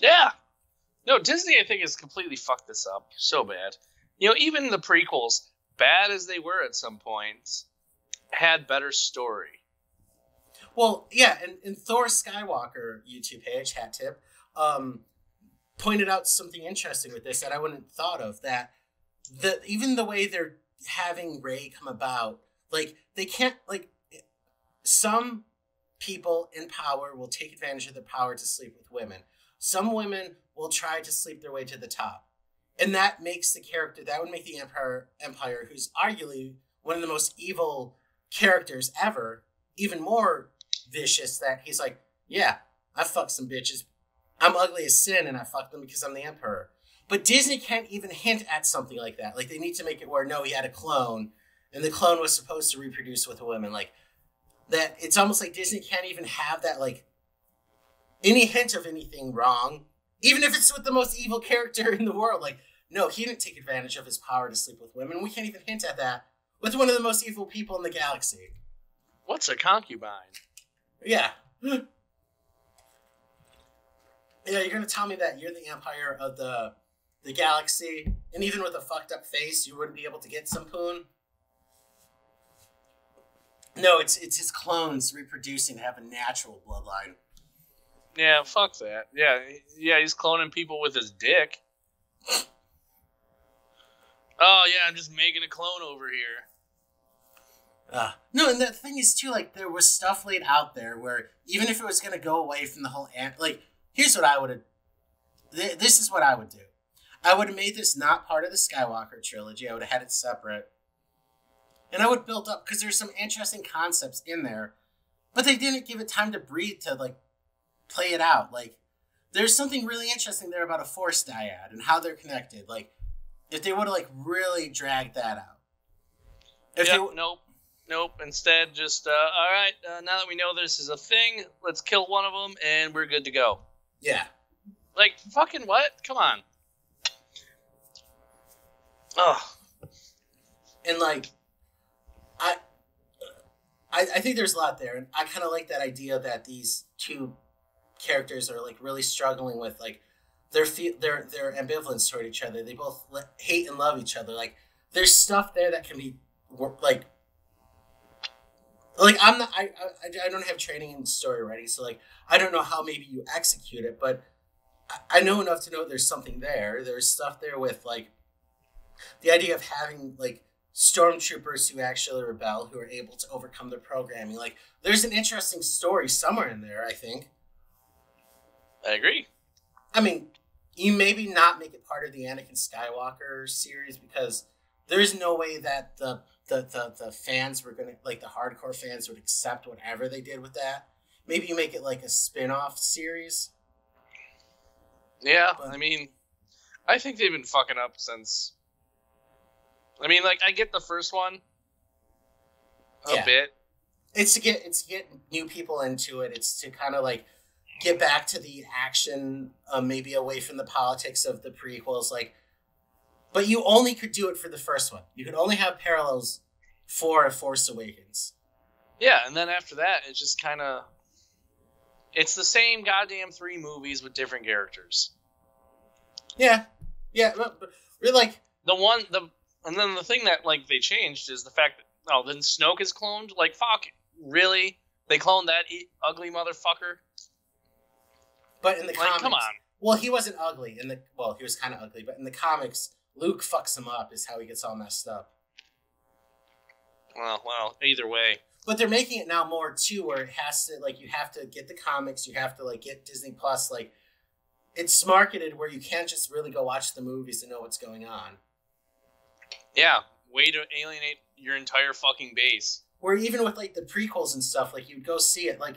Yeah. No, Disney, I think, has completely fucked this up so bad. You know, even the prequels, bad as they were at some points, had better story. Well, yeah, and Thor Skywalker YouTube page, hat tip, pointed out something interesting with this that I wouldn't have thought of, that even the way they're having Rey come about, like, they can't, like, some people in power will take advantage of their power to sleep with women. Some women will try to sleep their way to the top. And that makes the character, that would make the Empire, who's arguably one of the most evil characters ever, even more vicious, that he's like, yeah, I fucked some bitches. I'm ugly as sin and I fucked them because I'm the Emperor. But Disney can't even hint at something like that. Like, they need to make it where, no, he had a clone and the clone was supposed to reproduce with a woman. Like, that, it's almost like Disney can't even have that, like, any hint of anything wrong, even if it's with the most evil character in the world. Like, no, he didn't take advantage of his power to sleep with women. We can't even hint at that with one of the most evil people in the galaxy. What's a concubine? Yeah. Yeah, you're going to tell me that you're the Empire of the galaxy, and even with a fucked up face, you wouldn't be able to get some poon? No, it's his clones reproducing to have a natural bloodline. Yeah, fuck that. Yeah, he's cloning people with his dick. Oh, yeah, I'm just making a clone over here. No, and the thing is, too, like, there was stuff laid out there where, even if it was going to go away from the whole... Like, here's what I would have... This is what I would do. I would have made this not part of the Skywalker trilogy. I would have had it separate. And I would build up, because there's some interesting concepts in there, but they didn't give it time to breathe to, like, play it out. Like, there's something really interesting there about a Force dyad and how they're connected. Like, if they would have, like, really dragged that out. Nope. Instead, just, all right, now that we know this is a thing, let's kill one of them, and we're good to go. Yeah. Like, fucking what? Come on. Ugh. And, like, I think there's a lot there, and I kind of like that idea that these two characters are, like, really struggling with, like, their ambivalence toward each other. They both hate and love each other. Like, there's stuff there that can be, like I'm not, I don't have training in story writing, so, like, I don't know how maybe you execute it, but I know enough to know there's something there. There's stuff there with, like, the idea of having, like, stormtroopers who actually rebel, who are able to overcome their programming. Like, there's an interesting story somewhere in there, I think. I agree. I mean, you maybe not make it part of the Anakin Skywalker series, because there's no way that the fans were going to, like, the hardcore fans would accept whatever they did with that. Maybe you make it like a spin-off series. Yeah, but, I mean, I think they've been fucking up since... I mean, like, I get the first one a bit. It's to get new people into it. It's to kind of, like, get back to the action, maybe away from the politics of the prequels, like. But you only could do it for the first one. You could only have parallels for Force Awakens. Yeah, and then after that, it's just kind of... It's the same goddamn 3 movies with different characters. Yeah. But really, like... And then the thing that, like, they changed is the fact that, then Snoke is cloned? Like, fuck, really? They cloned that ugly motherfucker? But in the comics... come on. Well, he wasn't ugly. He was kind of ugly, but in the comics, Luke fucks him up, is how he gets all messed up. Well, either way. But they're making it now more, too, where it has to, like, you have to get the comics, you have to, like, get Disney Plus, like, it's marketed where you can't just really go watch the movies and know what's going on. Yeah, way to alienate your entire fucking base. Where even with, like, the prequels and stuff, like, you'd go see it, like,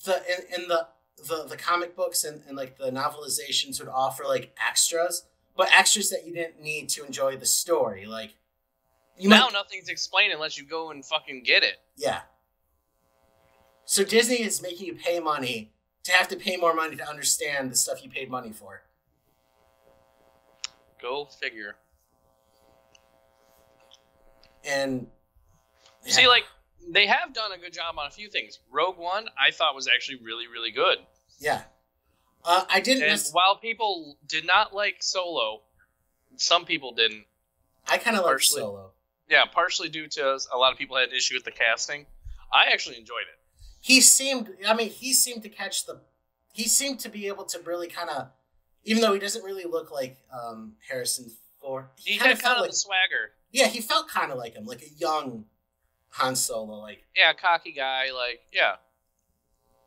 in the comic books and like the novelizations would offer, like, extras, but extras that you didn't need to enjoy the story. Like, nothing's explained unless you go and fucking get it. Yeah. So Disney is making you pay money to have to pay more money to understand the stuff you paid money for. Go figure. And see, like, they have done a good job on a few things. Rogue One, I thought was actually really, really good. Yeah. I didn't. And while people did not like Solo, some people didn't. I kind of liked Solo. Yeah, partially due to a lot of people had issue with the casting. I actually enjoyed it. He seemed to catch the. He seemed to be able to really kind of, even though he doesn't really look like Harrison Ford. He had kind of like the swagger. Yeah, he felt kind of like him, like a young Han Solo, like. Yeah, cocky guy, like, yeah.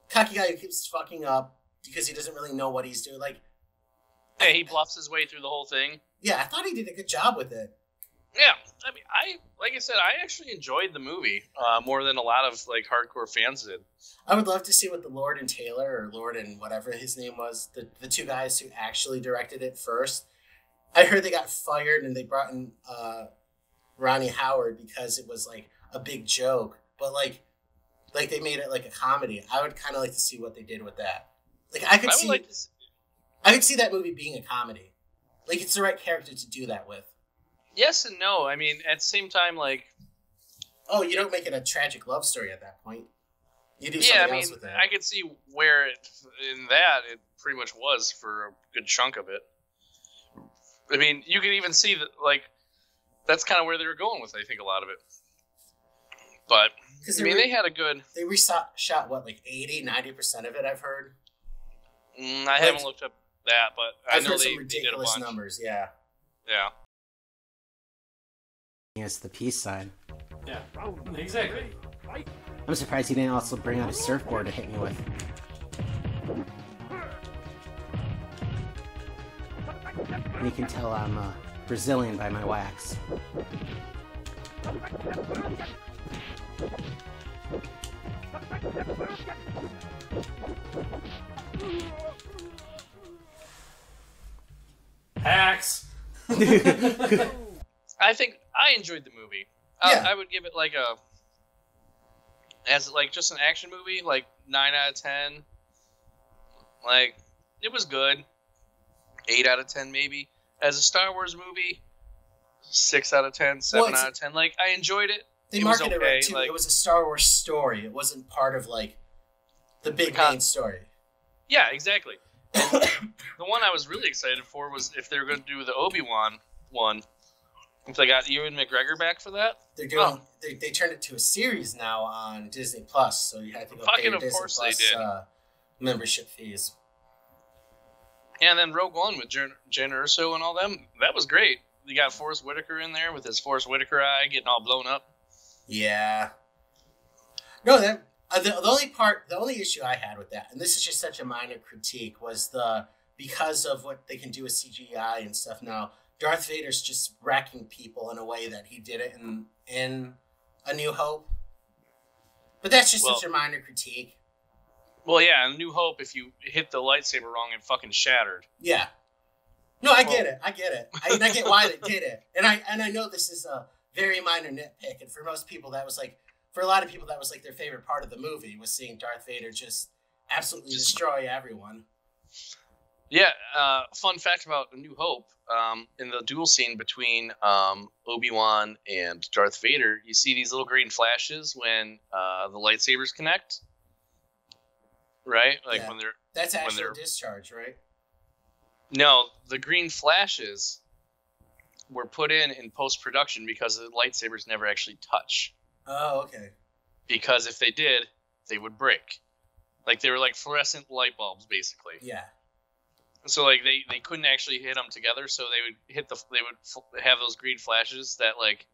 Cocky guy who keeps fucking up because he doesn't really know what he's doing, like. Yeah, he bluffs his way through the whole thing. Yeah, I thought he did a good job with it. Yeah, I mean, like I said, I actually enjoyed the movie more than a lot of like hardcore fans did. I would love to see what the Lord and Taylor, or Lord and whatever his name was, the two guys who actually directed it first. I heard they got fired and they brought in Ronnie Howard because it was like a big joke, but like they made it like a comedy. I would kind of like to see what they did with that. Like I could see that movie being a comedy. Like it's the right character to do that with. Yes and no. I mean, at the same time, like... Oh, you don't make it a tragic love story at that point. You do something else with that. I could see where it pretty much was for a good chunk of it. I mean, you can even see that, like, that's kind of where they were going with, I think, a lot of it. But, I mean, they had a good... They shot what, like 80, 90% of it, I've heard? I haven't looked up that, but I know heard some ridiculous numbers, yeah. Yeah. It's the peace sign. Yeah, exactly. I'm surprised he didn't also bring out a surfboard to hit me with. And you can tell I'm Brazilian by my wax. Hacks! I think I enjoyed the movie. Yeah. I would give it like as like just an action movie, like 9 out of 10. Like, it was good. 8 out of 10 maybe. As a Star Wars movie, 6 out of 10, 7 out of 10. Like, I enjoyed it. They marketed it right too. Like, it was a Star Wars story. It wasn't part of like the big main story. Yeah, exactly. And the one I was really excited for was if they were going to do the Obi-Wan one. If they got Ewan McGregor back for that, they're doing. They turned it to a series now on Disney Plus, so you have to go pay your Disney Plus membership fees. Yeah, and then Rogue One with Jen Erso and all them, that was great. You got Forrest Whitaker in there with his Forrest Whitaker eye getting all blown up. Yeah. No, that the only issue I had with that, and this is just such a minor critique, was because of what they can do with CGI and stuff now. Darth Vader's just wrecking people in a way that he did it in A New Hope. But that's just such a minor critique. Well, yeah, in New Hope, if you hit the lightsaber wrong, it fucking shattered. Yeah. No, I get it. I get why they did it. And I know this is a very minor nitpick, and for most people for a lot of people that was like their favorite part of the movie, was seeing Darth Vader just absolutely destroy everyone. Yeah, fun fact about A New Hope, in the duel scene between Obi-Wan and Darth Vader, you see these little green flashes when the lightsabers connect, right? Like when they're... That's actual discharge, right? No, the green flashes were put in post-production because the lightsabers never actually touch. Oh, okay. Because if they did, they would break. Like, they were like fluorescent light bulbs, basically. Yeah. So like they couldn't actually hit them together, so they would have those green flashes that like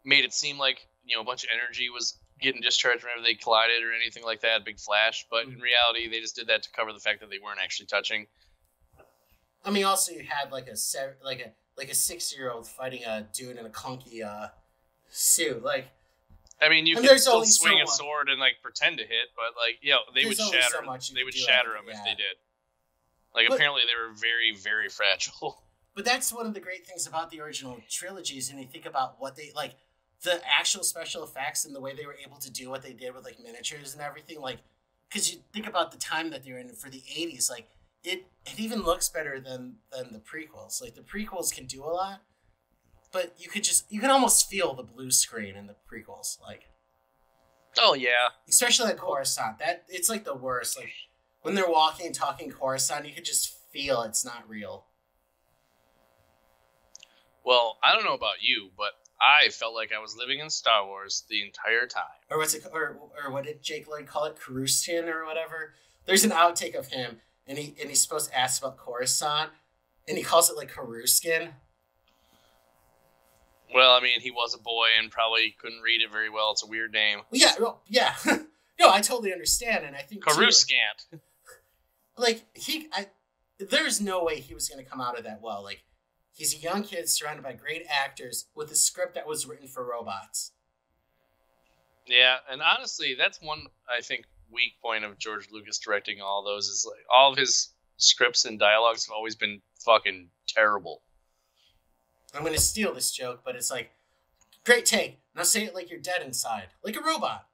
made it seem like, you know, a bunch of energy was getting discharged whenever they collided or anything like that, big flash. But in reality, they just did that to cover the fact that they weren't actually touching. I mean, also you had like a 6-year-old fighting a dude in a clunky suit, like. I mean, you could still swing a sword and like pretend to hit, but like, they would shatter. They would shatter them if they did. Like, apparently they were very, very fragile. But that's one of the great things about the original trilogies, and you think about what they, like, the actual special effects and the way they were able to do what they did with, like, miniatures and everything, like, because you think about the time that they were in for the 80s, like, it even looks better than the prequels. Like the prequels can do a lot, but you can almost feel the blue screen in the prequels. Like, oh yeah, especially like Coruscant. That it's like the worst. Like when they're walking and talking Coruscant, you could just feel it's not real. Well, I don't know about you, but I felt like I was living in Star Wars the entire time. Or what's it? Or what did Jake Lloyd call it? Coruscant or whatever. There's an outtake of him, and he's supposed to ask about Coruscant, and he calls it like Coruscant. Well, I mean, he was a boy and probably couldn't read it very well. It's a weird name. Yeah, well, yeah. No, I totally understand, and I think Coruscant. Like there's no way he was going to come out of that well. Like he's a young kid surrounded by great actors with a script that was written for robots. Yeah, and honestly, that's one I think weak point of George Lucas directing all those is like all of his scripts and dialogues have always been fucking terrible. I'm going to steal this joke, but it's like, great take. Now say it like you're dead inside, like a robot.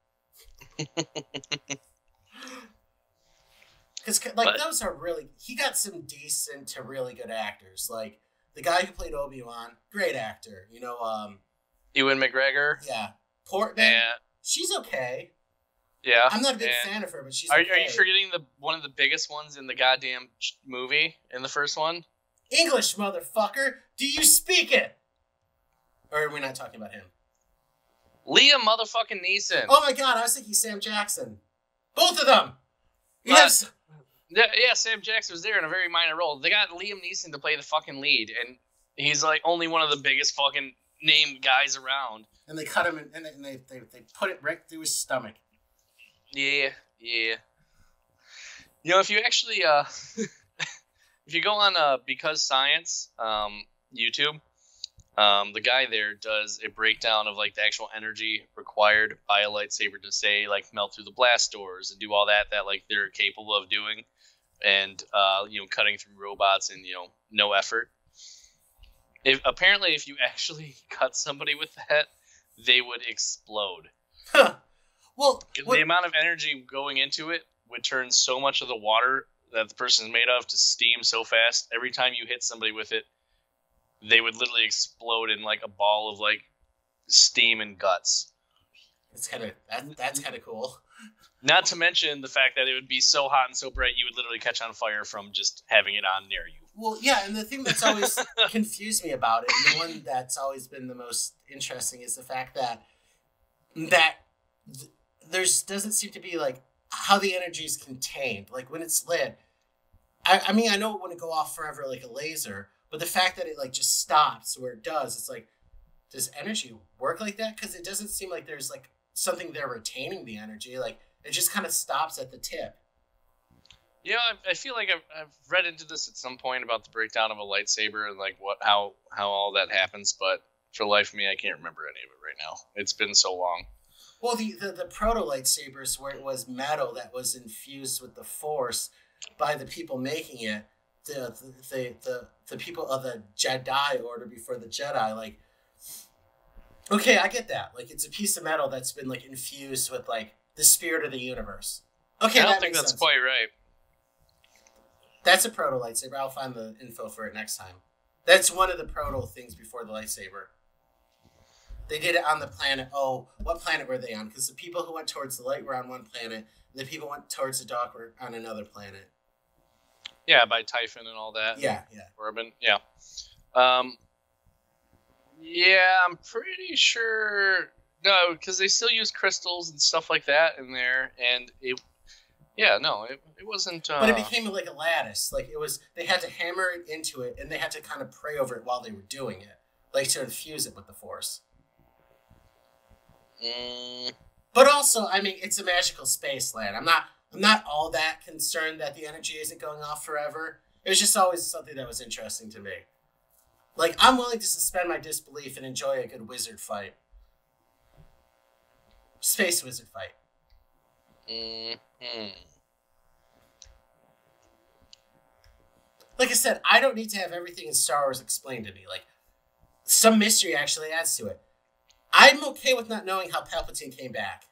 Because those are really, he got some decent to really good actors. Like the guy who played Obi-Wan, great actor. You know, Ewan McGregor. Yeah, Portman. Yeah. She's okay. Yeah, I'm not a big fan of her, but she's okay. Okay. Are you forgetting one of the biggest ones in the goddamn movie in the first one? English, motherfucker. Do you speak it? Or are we not talking about him? Liam motherfucking Neeson. Oh my god, I was thinking Sam Jackson. Both of them. Yes. Yeah, Sam Jackson was there in a very minor role. They got Liam Neeson to play the fucking lead, and he's like only one of the biggest fucking named guys around. And they cut him in, and they put it right through his stomach. Yeah. You know, if you actually if you go on Because Science YouTube, the guy there does a breakdown of like the actual energy required by a lightsaber to say like melt through the blast doors and do all that like they're capable of doing, and cutting through robots in no effort. If you actually cut somebody with that, they would explode. Huh. Well, the amount of energy going into it would turn so much of the water that the person is made of to steam so fast. Every time you hit somebody with it, they would literally explode in like a ball of like steam and guts. It's that's kind of cool. Not to mention the fact that it would be so hot and so bright you would literally catch on fire from just having it on near you. Well, yeah, and the thing that's always confused me about it, and the one that's always been the most interesting, is the fact that doesn't seem to be like how the energy is contained. Like when it's lit, I mean, I know it wouldn't go off forever like a laser, but the fact that it like just stops where it does, it's like, does energy work like that? Because it doesn't seem like there's like something there retaining the energy. Like it just kind of stops at the tip. Yeah, I feel like I've read into this at some point about the breakdown of a lightsaber and like how all that happens, but for the life of me, I can't remember any of it right now. It's been so long. Well, the proto lightsabers, where it was metal that was infused with the Force by the people making it, the people of the Jedi Order before the Jedi, like, okay, I get that. Like, it's a piece of metal that's been like infused with like the spirit of the universe. Okay, I don't think that's quite right. That's a proto lightsaber. I'll find the info for it next time. That's one of the proto things before the lightsaber. They did it on the planet. Oh, what planet were they on? Because the people who went towards the light were on one planet, and the people who went towards the dark were on another planet. Yeah, by Typhon and all that. Yeah. Urban, yeah. Yeah, I'm pretty sure. No, because they still use crystals and stuff like that in there, and it wasn't. But it became like a lattice. Like it was, they had to hammer it into it, and they had to kind of pray over it while they were doing it, like to infuse it with the Force. But also, I mean, it's a magical space land. I'm not all that concerned that the energy isn't going off forever. It was just always something that was interesting to me. Like, I'm willing to suspend my disbelief and enjoy a good wizard fight. Space wizard fight. Like I said, I don't need to have everything in Star Wars explained to me. Like, some mystery actually adds to it. I'm okay with not knowing how Palpatine came back.